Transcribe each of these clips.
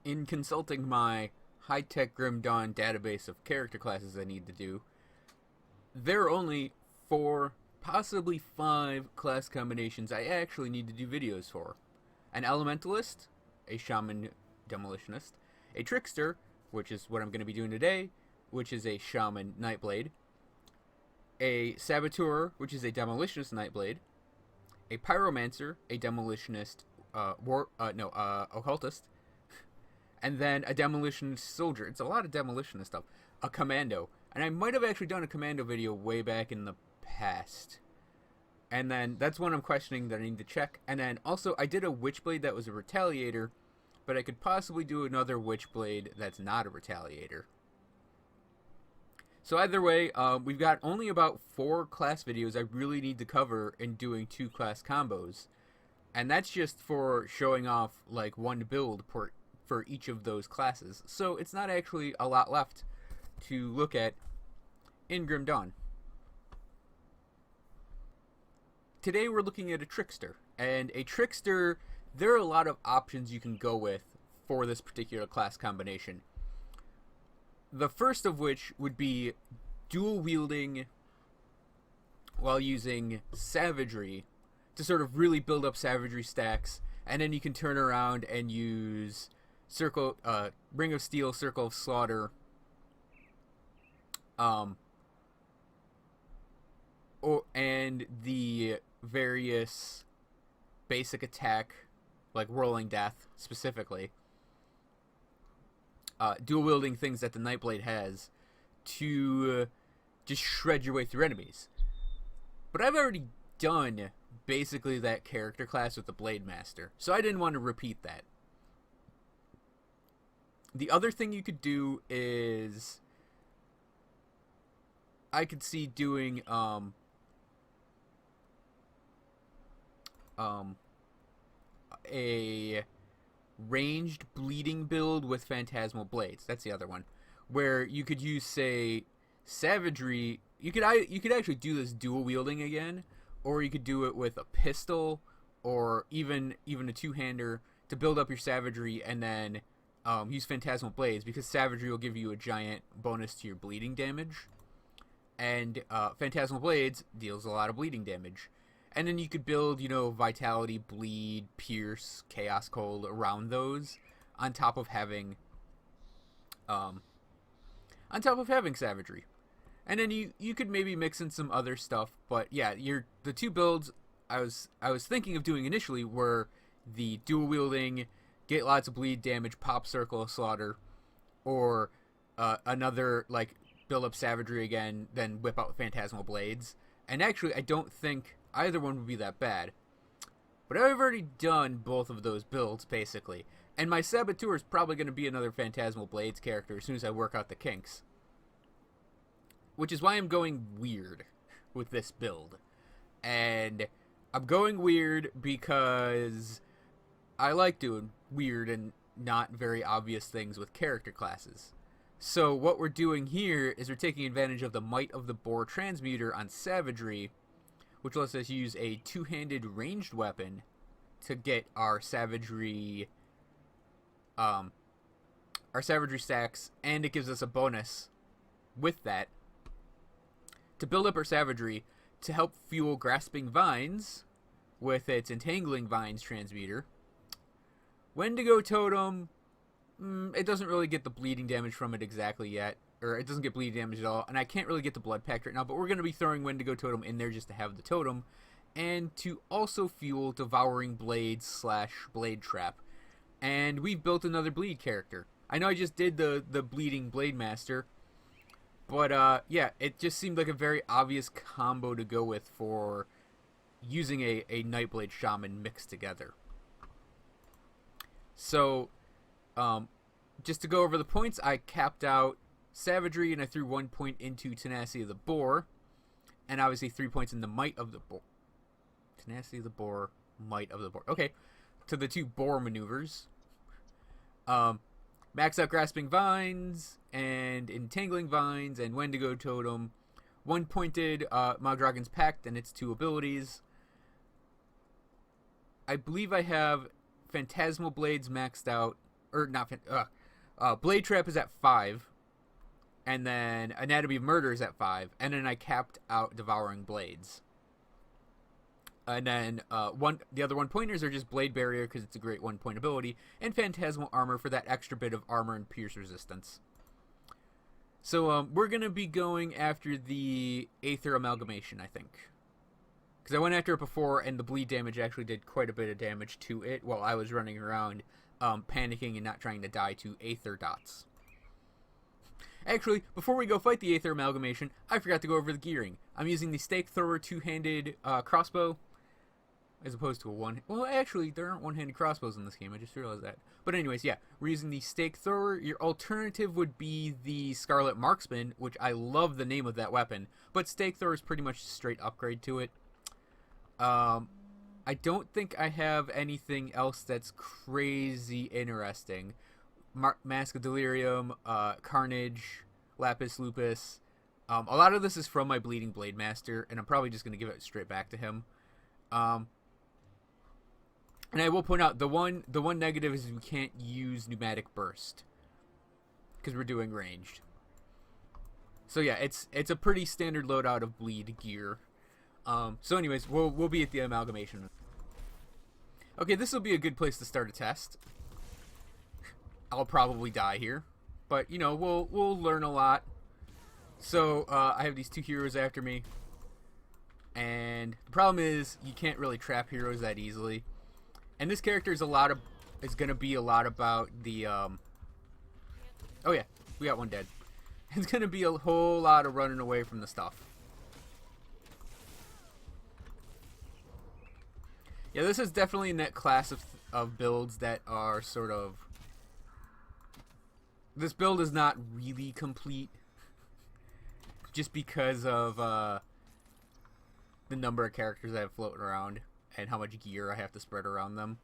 in consulting my high-tech Grim Dawn database of character classes I need to do, there are only 4, possibly 5 class combinations I actually need to do videos for. An Elementalist, a Shaman Demolitionist, a Trickster, which is what I'm going to be doing today, which is a Shaman Nightblade, a Saboteur, which is a Demolitionist Nightblade, a Pyromancer, a Demolitionist, Occultist, and then a Demolitionist Soldier. It's a lot of Demolitionist stuff. A Commando. And I might have actually done a Commando video way back in the past. And then that's one I'm questioning that I need to check. And then also I did a Witchblade that was a Retaliator, but I could possibly do another Witchblade that's not a Retaliator. So either way, we've got only about 4 class videos I really need to cover in doing 2 class combos. And that's just for showing off like one build for each of those classes. So it's not actually a lot left to look at in Grim Dawn. Today we're looking at a Trickster. And a Trickster, there are a lot of options you can go with for this particular class combination. The first of which would be dual wielding while using Savagery to sort of really build up Savagery stacks, and then you can turn around and use Ring of Steel, Circle of Slaughter, and the various basic attack, like Rolling Death specifically, dual wielding things that the Nightblade has to just shred your way through enemies. But I've already done basically that character class with the Blade Master, so I didn't want to repeat that. The other thing you could do is I could see doing a ranged bleeding build with Phantasmal Blades. That's the other one, where you could use, say, Savagery. You could actually do this dual wielding again, or you could do it with a pistol, or even a two-hander to build up your Savagery, and then use Phantasmal Blades, because Savagery will give you a giant bonus to your bleeding damage, and Phantasmal Blades deals a lot of bleeding damage. And then you could build, Vitality, Bleed, Pierce, Chaos Cold around those, on top of having Savagery. And then you could maybe mix in some other stuff, but yeah, the 2 builds I was thinking of doing initially were the dual wielding, get lots of bleed damage, pop Circle of Slaughter, or another like build up Savagery again, then whip out Phantasmal Blades. And actually, I don't think either one would be that bad. But I've already done both of those builds, basically. And my Saboteur is probably going to be another Phantasmal Blades character as soon as I work out the kinks. Which is why I'm going weird with this build. And I'm going weird because I like doing weird and not very obvious things with character classes. So what we're doing here is we're taking advantage of the Might of the Boar Transmuter on Savagery, which lets us use a two-handed ranged weapon to get our Savagery stacks, and it gives us a bonus with that to build up our Savagery to help fuel Grasping Vines with its Entangling Vines transmuter. Wendigo Totem, it doesn't really get the bleeding damage from it exactly yet. Or it doesn't get bleeding damage at all. And I can't really get the Blood Pact right now, but we're going to be throwing Wendigo Totem in there just to have the totem. And to also fuel Devouring Blades / Blade Trap. And we've built another bleed character. I know I just did the Bleeding Blade Master. But yeah, it just seemed like a very obvious combo to go with for using a Nightblade Shaman mixed together. So, just to go over the points, I capped out Savagery, and I threw 1 point into Tenacity of the Boar, and obviously 3 points in the Might of the Boar. Tenacity of the Boar, Might of the Boar. Okay, to the 2 Boar maneuvers. Max out Grasping Vines, and Entangling Vines, and Wendigo Totem. 1 pointed Magdragon's Pact and its 2 abilities. I believe I have Phantasmal Blades maxed out, or not, Blade Trap is at 5, and then Anatomy of Murder is at 5, and then I capped out Devouring Blades. And then the other 1-pointers are just Blade Barrier because it's a great 1-point ability, and Phantasmal Armor for that extra bit of armor and pierce resistance. So we're going to be going after the Aether Amalgamation, I think. Because I went after it before, and the bleed damage actually did quite a bit of damage to it while I was running around panicking and not trying to die to Aether dots. Actually, before we go fight the Aether Amalgamation, I forgot to go over the gearing. I'm using the Stake Thrower 2-handed crossbow, as opposed to a one... Well, actually, there aren't one-handed crossbows in this game. I just realized that. But anyways, yeah, we're using the Stake Thrower. Your alternative would be the Scarlet Marksman, which I love the name of that weapon. But Stake Thrower is pretty much a straight upgrade to it. I don't think I have anything else that's crazy interesting. Mask of Delirium, Carnage, Lapis Lupus. A lot of this is from my Bleeding Blade Master, and I'm probably just going to give it straight back to him. And I will point out, the one negative is we can't use Pneumatic Burst, because we're doing ranged. So yeah, it's a pretty standard loadout of bleed gear. So anyways, we'll be at the Amalgamation. Okay, this will be a good place to start a test. I'll probably die here, but you know, we'll learn a lot. So I have these 2 heroes after me, and the problem is you can't really trap heroes that easily. And this character is gonna be a lot about the oh yeah, we got one dead. It's gonna be a whole lot of running away from the stuff. Yeah, this is definitely in that class of builds that are sort of... This build is not really complete, just because of the number of characters I have floating around and how much gear I have to spread around them.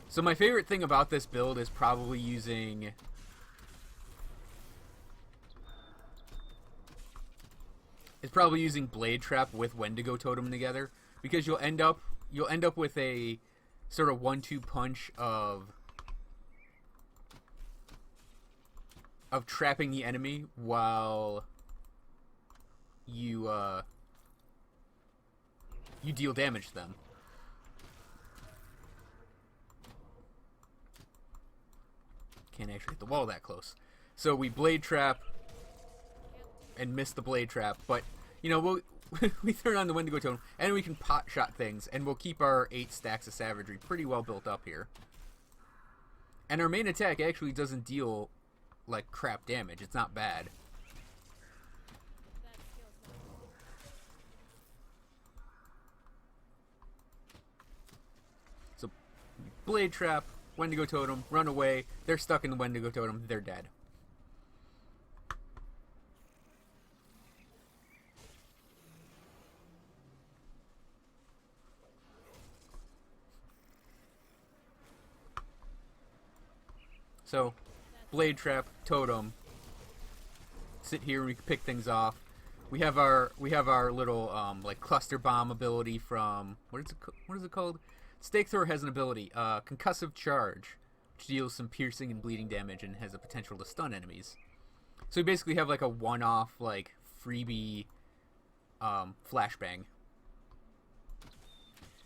So my favorite thing about this build is probably using... Blade Trap with Wendigo Totem together, because you'll end up with a sort of 1-2 punch of trapping the enemy while you deal damage to them. Can't actually hit the wall that close. So we Blade Trap and miss the Blade Trap, but you know, we turn on the Wendigo Totem, and we can pot shot things, and we'll keep our 8 stacks of savagery pretty well built up here. And our main attack actually doesn't deal like crap damage. It's not bad. So Blade Trap, Wendigo Totem, run away. They're stuck in the Wendigo Totem. They're dead. So, Blade Trap, Totem. Sit here and we can pick things off. We have our little like cluster bomb ability from what is it called? Stake Thrower has an ability, Concussive Charge, which deals some piercing and bleeding damage and has a potential to stun enemies. So we basically have like a one-off like freebie flashbang.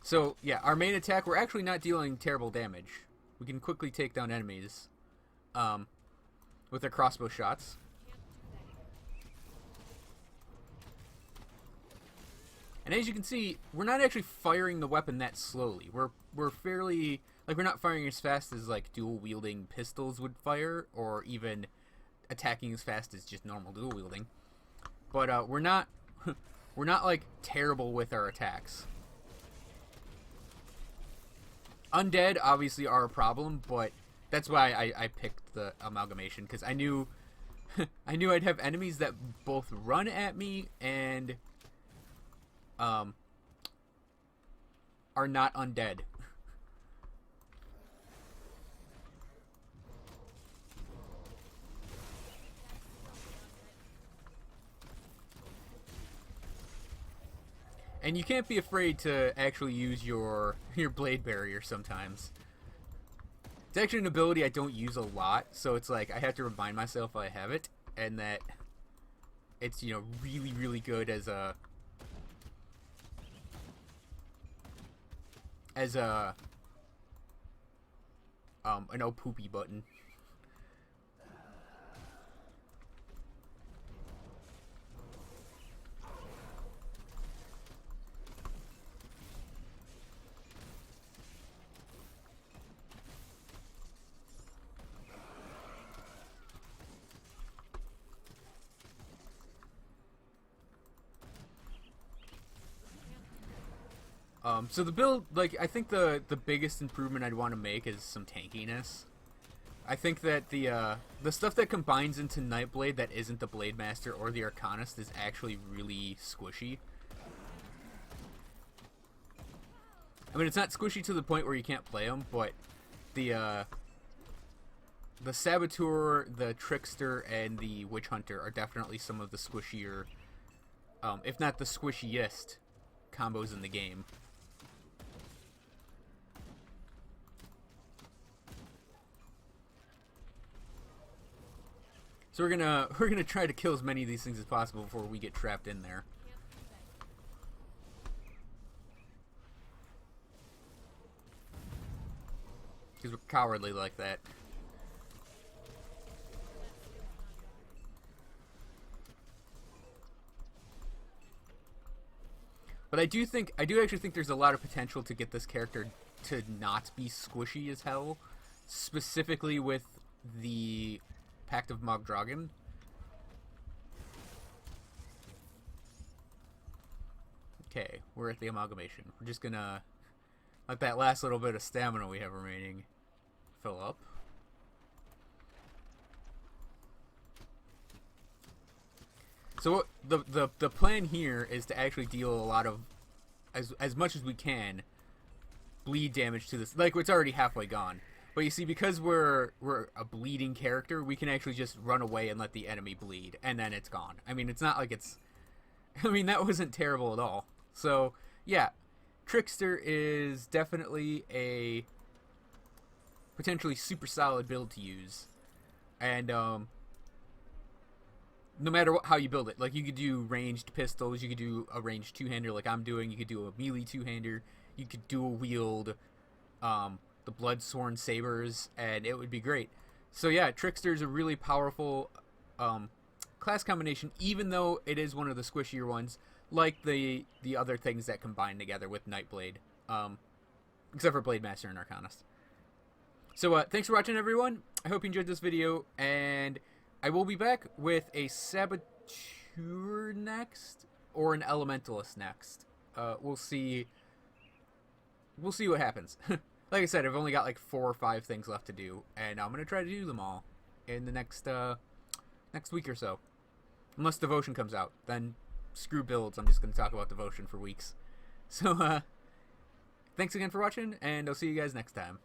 So yeah, our main attack, we're actually not dealing terrible damage. We can quickly take down enemies with their crossbow shots. And as you can see, we're not actually firing the weapon that slowly. We're fairly, like, we're not firing as fast as like dual wielding pistols would fire, or even attacking as fast as just normal dual wielding. But we're not we're not like terrible with our attacks. Undead obviously are a problem, but that's why I picked the Amalgamation, because I knew I'd have enemies that both run at me and are not undead. And you can't be afraid to actually use your blade barrier sometimes. It's actually an ability I don't use a lot, so it's like I have to remind myself I have it, and that it's, you know, really, really good as a an oh poopy button. So the build, like, I think the biggest improvement I'd want to make is some tankiness. I think that the stuff that combines into Nightblade that isn't the Blade Master or the Arcanist is actually really squishy. I mean, it's not squishy to the point where you can't play them, but the Saboteur, the Trickster, and the Witch Hunter are definitely some of the squishier, if not the squishiest, combos in the game. So we're gonna try to kill as many of these things as possible before we get trapped in there. Because we're cowardly like that. But I do actually think there's a lot of potential to get this character to not be squishy as hell, specifically with the Pact of Mogdragon. Okay, we're at the amalgamation. We're just gonna let that last little bit of stamina we have remaining fill up. So the plan here is to actually deal a lot of, as much as we can, bleed damage to this. Like, it's already halfway gone. But you see, because we're a bleeding character, we can actually just run away and let the enemy bleed, and then it's gone. I mean, it's not like it's... I mean, that wasn't terrible at all. So, yeah. Trickster is definitely a potentially super solid build to use. And, no matter how you build it. Like, you could do ranged pistols, you could do a ranged two-hander like I'm doing, you could do a melee two-hander, you could dual wield, the Bloodsworn sabers, and it would be great. So yeah, Trickster is a really powerful class combination, even though it is one of the squishier ones, like the other things that combine together with Nightblade, except for Blade Master and Arcanist. So thanks for watching, everyone. I hope you enjoyed this video, and I will be back with a Saboteur next, or an Elementalist next. We'll see what happens. Like I said, I've only got like 4 or 5 things left to do, and I'm gonna try to do them all in the next week or so. Unless Devotion comes out, then screw builds. I'm just gonna talk about Devotion for weeks. So thanks again for watching, and I'll see you guys next time.